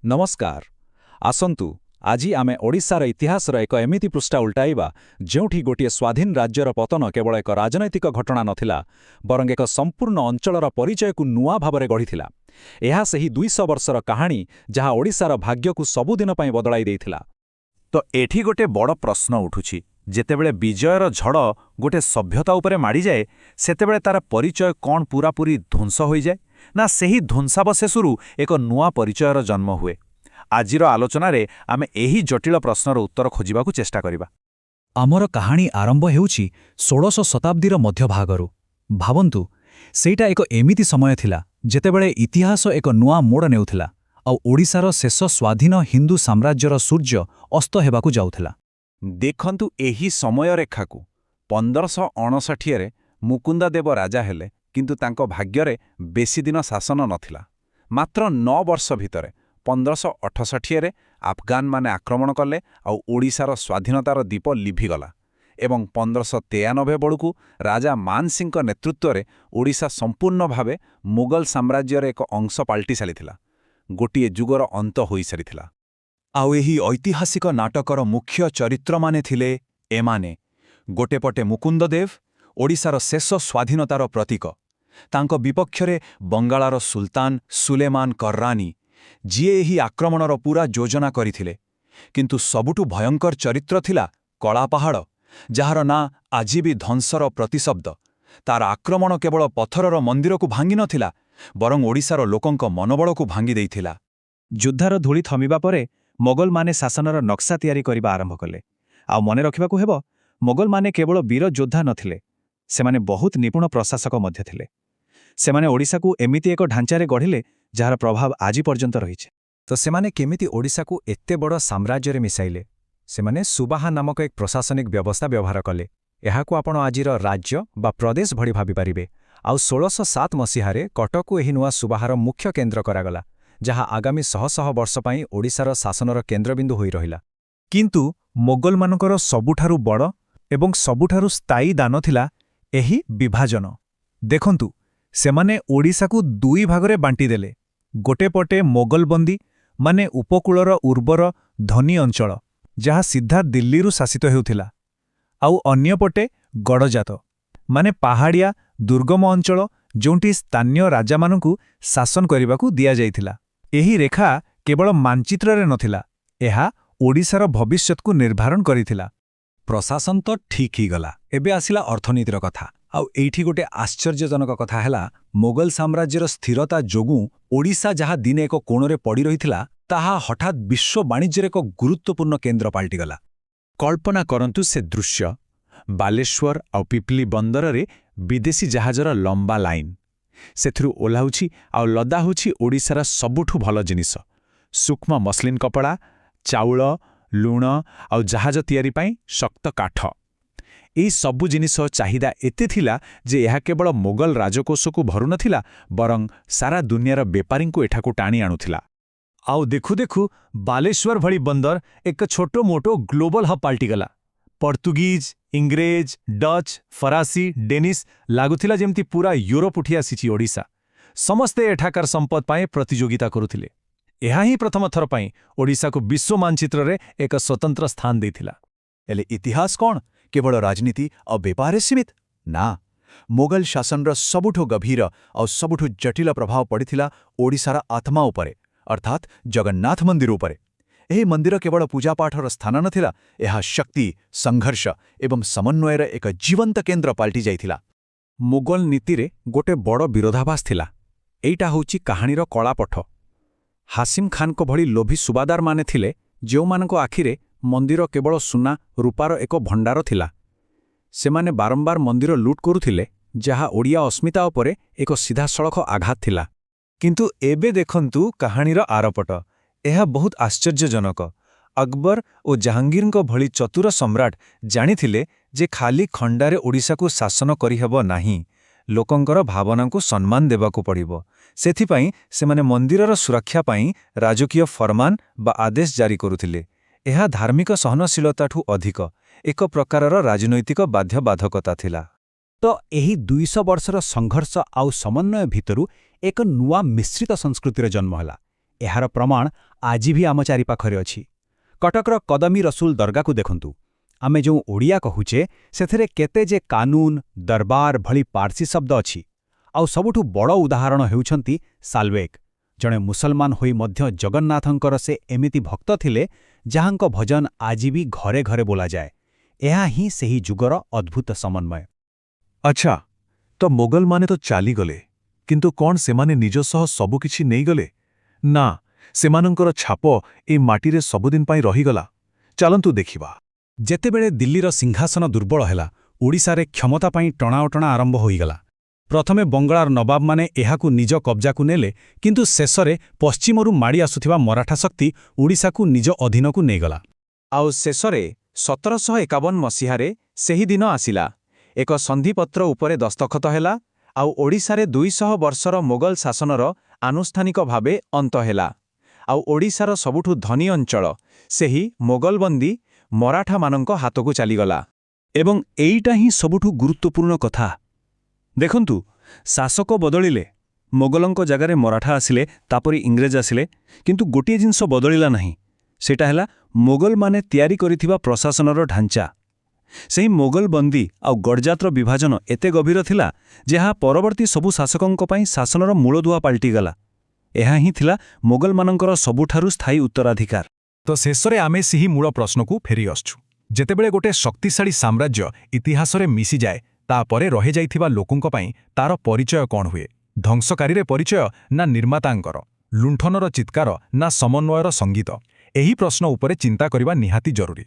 नमस्कार आसंतु आजी आमे ओडिशार इतिहासर एक एमिति पृष्ठा उल्टाइबा जेउठी गोटे स्वाधीन राज्यर पतन केवल एक राजनैतिक घटना नथिला बरं एक संपूर्ण अंचलर परिचयकु नुआ भावरे गढ़िथिला। एहा सही 200 वर्षर कहानी जहा ओडिशार भाग्यकु सबुदिन पई बदलाई देइथिला। तो एठी गोटे बड़ प्रश्न उठुछि, जेतेबेले विजयर झड़ गोटे सभ्यता उपरे माड़ी जाए सेतेबेले तार परिचय कौन पूरापूरी ध्वंस होई जाए ना सेही ध्वंसावशेषरू एक नुआ परिचयर जन्म हुए। आजिर आलोचनारे आमे एही जटिल प्रश्नर उत्तर खोजिबाकू चेष्टा करिबा। आमर कहानी आरंभ हेउछि 16 शताब्दीर मध्यभागरू। भावन्तु सेटा एक एमिति समय थिला जेतेबेले इतिहास एक नुआ मोड़ नेउथिला आ ओडिशार शेष स्वाधीन हिंदू साम्राज्यर सूर्य अस्त हेबाकू जाउथिला। देखंतु एही समय रेखाकू 1559 रे मुकुंददेव राजा हेले, किंतु तांको भाग्यरे बेसी दिन शासन नथिला। मात्र 9 वर्ष भितरे 1568 रे अफगान माने आक्रमण कले आ ओडिशार स्वाधीनतार दीप लिभिगला एवं 1593 बेलू राजा मान सिंह नेतृत्व ओडिशा संपूर्ण भावे मुगल साम्राज्यर एक अंश पाल्टी सारिथिला। गोटिए जुगर अंत होई सारिथिला। आउ एही ऐतिहासिक नाटकर मुख्य चरित्र माने थिले एमाने। गोटे पटे मुकुंददेव ओडिशार शेष स्वाधीनतार प्रतीक, तांको विपक्षरे बंगाळार सुल्तान सुलेमान कर्रानी जिए एही आक्रमणर पूरा योजना करिथिले। किंतु सबुठु भयंकर चरित्र थिला कलापाहाड़, जार ना आजि भी ध्वंसर प्रतिशब्द। तार आक्रमण केवल पत्थरर मंदिरकू भांगी नथिला बरं ओडिशार लोकंक मनोबलकू भांगी देइथिला। युद्धार धूଳି थमिबा परे मोगल माने शासनर नक्शा तैयारी करिबा आरंभ कले। आ मने रखिबाकू हेबो, मोगल माने केवल वीर योद्धा नथिले, सेमाने बहुत निपुण प्रशासक मध्य थिले। सेमाने ओडिशाकू एमिति एक ढांचारे गढ़िले जार प्रभाव आजि पर्यंत रहिছে। तो सेमाने केमिति ओडिशाकू एत्ते बड़ साम्राज्ୟରେ मिसाइले? सेमाने सुबाहा नामक एक प्रशासनिक व्यवस्था व्यवहार कले। एहाकू आपण आजिर राज्य बा प्रदेश भଳି भाबी पारिबे। आउ 1607 मसीहारे कटकू एही नुआ सुबाहार मुख्य केन्द्र करागला, जहा आगामी शह शह वर्ष पाई ओडिशार शासनर केन्द्रबिंदु होई रहिला। किंतु मोगल मानकर सबुठारु बड़ एवं सबुठारु स्थायी दान थिला एही विभाजन। देखंतु सेमाने ओडिशाकू दुई भागरे बांटी देले। गोटे पटे मोगलबंदी माने उपकूलर उर्वर धनी अंचल जहा सीधा दिल्लीरू शासित हेउथिला, आउ अन्य पटे गड़जात माने पहाड़िया दुर्गम अंचल जोंटी स्थानीय राजामानंकू शासन करिबाकू दिया जाइथिला। एही रेखा केवल मानचित्ररे नथिला, एहा ओडिशार भविष्यतकू निर्धारण करिथिला। प्रशासन तो ठीक ही गला। एबे आसिला अर्थनीतिर कथा। आउ एठी गोटे आश्चर्यजनक कथा हैला, मोगल साम्राज्यर स्थिरता जोगु ओडिशा जहा दिने एक कोणरे पड़ी रहिथिला ताहा हठात विश्व वाणिज्यर एक गुरुत्वपूर्ण केन्द्र पाल्टिगला। कल्पना करंतु से दृश्य। बालेश्वर आ पिपली बंदररे विदेशी जहाजर लंबा लाइन, सेथिरु ओल्हाउछि आ लदा होछि ओडिशार सबुठु भल जिनिस। सूक्ष्म मसलिन कपड़ा, चाउल, लुण आ जहाज तैयारी पाई शक्त काठ। एही सबु जिनिस चाहिदा एते थिला जे एहा केवल मोगल राजकोषकू भरु नथिला बरं सारा दुनियार बेपारींकू एठाकू टाणी आणुथिला। आउ देखु देखु बालेश्वर भली बंदर एक छोटो मोटो global hub पाल्टिगला। Portuguese, इंग्रेज, Dutch, फरासी, Danish लागुथिला जेमती पूरा यूरोप उठी आसीछि ओडिशा। समस्ते एठाकार संपद पाए प्रतियोगिता करुथिले। एहा ही प्रथम थर पाई ओडिशा को विश्व मानचित्ररे एक स्वतंत्र स्थान देथिला। एले इतिहास कौन केवल राजनीति और व्यापार सीमित ना, मोगल शासनर सबुठु गभीर और सबुठु जटिल प्रभाव पड़िथिला ओडिशार आत्मा उपरे, अर्थात जगन्नाथ मंदिर उपरे। एही मंदिर केवल पूजापाठर स्थान नथिला, एहा शक्ति, संघर्ष एवं समन्वयर एक जीवंत केन्द्र पाल्टी जाइथिला। मुगल नीतिरे गोटे बड़ विरोधाभास थिला। एइटा होउछि कहानीर कलापठ। हासिम खान को भली लोभी सुबादार माने थिले जेउमानको आखिरे मंदिर केवल सुना रूपार एक भंडार थिला। सेमाने बारंबार मंदिर लूट करुथिले, जहा ओडिया अस्मिता उपरे एक सीधासळख आघात थिला। किंतु एबे देखंतु कहानीर आरपट। एहा बहुत आश्चर्यजनक। अकबर और जहांगीरको भली चतुर सम्राट जानिथिले जे खाली खंडारे ओडिशाकू शासन करिहेब नाही, लोकंकर भावनाकू सम्मान देबाकू पड़िबो। सेथिपाई सेमाने मंदिरर सुरक्षा पाई राजकीय फरमान बा आदेश जारी करुथिले। एहा धार्मिक सहनशीलताठू अधिक एक प्रकारर राजनैतिक बाध्यबाधकता थिला। तो एही 200 वर्षर संघर्ष आउ समन्वय भितरु एक नुआ मिश्रित संस्कृतिर जन्म होला। ଏହାର ପ୍ରମାଣ ଆଜି ବି ଆମ ଚାରିପାଖରେ ଅଛି। କଟକର କଦମୀ ରସୁଲ ଦରଗାକୁ ଦେଖନ୍ତୁ। ଆମେ ଯେଉଁ ଓଡ଼ିଆ କହୁଛେ ସେଥିରେ କେତେ ଯେ କାନୁନ, ଦରବାର ଭଳି ପାର୍ସୀ ଶବ୍ଦ ଅଛି। ଆଉ ସବୁଠୁ ବଡ଼ ଉଦାହରଣ ହେଉଛନ୍ତି ସାଲୱେଗ। ଜଣେ ମୁସଲମାନ ହୋଇ ମଧ୍ୟ ଜଗନ୍ନାଥଙ୍କର ସେ ଏମିତି ଭକ୍ତ ଥିଲେ ଯାହାଙ୍କ ଭଜନ ଆଜି ବି ଘରେ ଘରେ ବୋଲାଯାଏ। ଏହା ହିଁ ସେହି ଯୁଗର ଅଦ୍ଭୁତ ସମନ୍ୱୟ। ଆଚ୍ଛା, ତ ମୋଗଲମାନେ ତ ଚାଲିଗଲେ, କିନ୍ତୁ କ'ଣ ସେମାନେ ନିଜ ସହ ସବୁକିଛି ନେଇଗଲେ? ନା, ସେମାନଙ୍କର ଛାପ ଏ ମାଟିରେ ସବୁଦିନ ପାଇଁ ରହିଗଲା। ଚାଲନ୍ତୁ ଦେଖିବା। ଯେତେବେଳେ ଦିଲ୍ଲୀର ସିଂହାସନ ଦୁର୍ବଳ ହେଲା, ଓଡ଼ିଶାରେ କ୍ଷମତା ପାଇଁ ଟଣାଓଟଣା ଆରମ୍ଭ ହୋଇଗଲା। ପ୍ରଥମେ ବଙ୍ଗଳାର ନବାବମାନେ ଏହାକୁ ନିଜ କବ୍ଜାକୁ ନେଲେ, କିନ୍ତୁ ଶେଷରେ ପଶ୍ଚିମରୁ ମାଡ଼ି ଆସୁଥିବା ମରାଠା ଶକ୍ତି ଓଡ଼ିଶାକୁ ନିଜ ଅଧୀନକୁ ନେଇଗଲା। ଆଉ ଶେଷରେ 1751 ମସିହାରେ ସେହି ଦିନ ଆସିଲା। ଏକ ସନ୍ଧିପତ୍ର ଉପରେ ଦସ୍ତଖତ ହେଲା, ଆଉ ଓଡ଼ିଶାରେ 200 ବର୍ଷର ମୋଗଲ ଶାସନର ଆନୁଷ୍ଠାନିକ ଭାବେ ଅନ୍ତ ହେଲା। ଆଉ ଓଡ଼ିଶାର ସବୁଠୁ ଧନୀ ଅଞ୍ଚଳ, ସେହି ମୋଗଲବନ୍ଦୀ ମରାଠାମାନଙ୍କ ହାତକୁ ଚାଲିଗଲା। ଏବଂ ଏଇଟା ହିଁ ସବୁଠୁ ଗୁରୁତ୍ୱପୂର୍ଣ୍ଣ କଥା। ଦେଖନ୍ତୁ, ଶାସକ ବଦଳିଲେ, ମୋଗଲଙ୍କ ଜାଗାରେ ମରାଠା ଆସିଲେ, ତାପରେ ଇଂରେଜ ଆସିଲେ, କିନ୍ତୁ ଗୋଟିଏ ଜିନିଷ ବଦଳିଲା ନାହିଁ। ସେଇଟା ହେଲା ମୋଗଲମାନେ ତିଆରି କରିଥିବା ପ୍ରଶାସନର ଢାଞ୍ଚା। ସେହି ମୋଗଲବନ୍ଦୀ ଆଉ ଗଡ଼ଜାତର ବିଭାଜନ ଏତେ ଗଭୀର ଥିଲା ଯେ ଏହା ପରବର୍ତ୍ତୀ ସବୁ ଶାସକଙ୍କ ପାଇଁ ଶାସନର ମୂଳଦୁଆ ପାଲଟିଗଲା। ଏହା ହିଁ ଥିଲା ମୋଗଲମାନଙ୍କର ସବୁଠାରୁ ସ୍ଥାୟୀ ଉତ୍ତରାଧିକାର। ତ ଶେଷରେ ଆମେ ସେହି ମୂଳ ପ୍ରଶ୍ନକୁ ଫେରିଆସୁଛୁ। ଯେତେବେଳେ ଗୋଟେ ଶକ୍ତିଶାଳୀ ସାମ୍ରାଜ୍ୟ ଇତିହାସରେ ମିଶିଯାଏ, ତାପରେ ରହିଯାଇଥିବା ଲୋକଙ୍କ ପାଇଁ ତାର ପରିଚୟ କ'ଣ ହୁଏ? ଧ୍ୱଂସକାରୀରେ ପରିଚୟ ନା ନିର୍ମାତାଙ୍କର? ଲୁଣ୍ଠନର ଚିତ୍କାର ନା ସମନ୍ୱୟର ସଙ୍ଗୀତ? ଏହି ପ୍ରଶ୍ନ ଉପରେ ଚିନ୍ତା କରିବା ନିହାତି ଜରୁରୀ।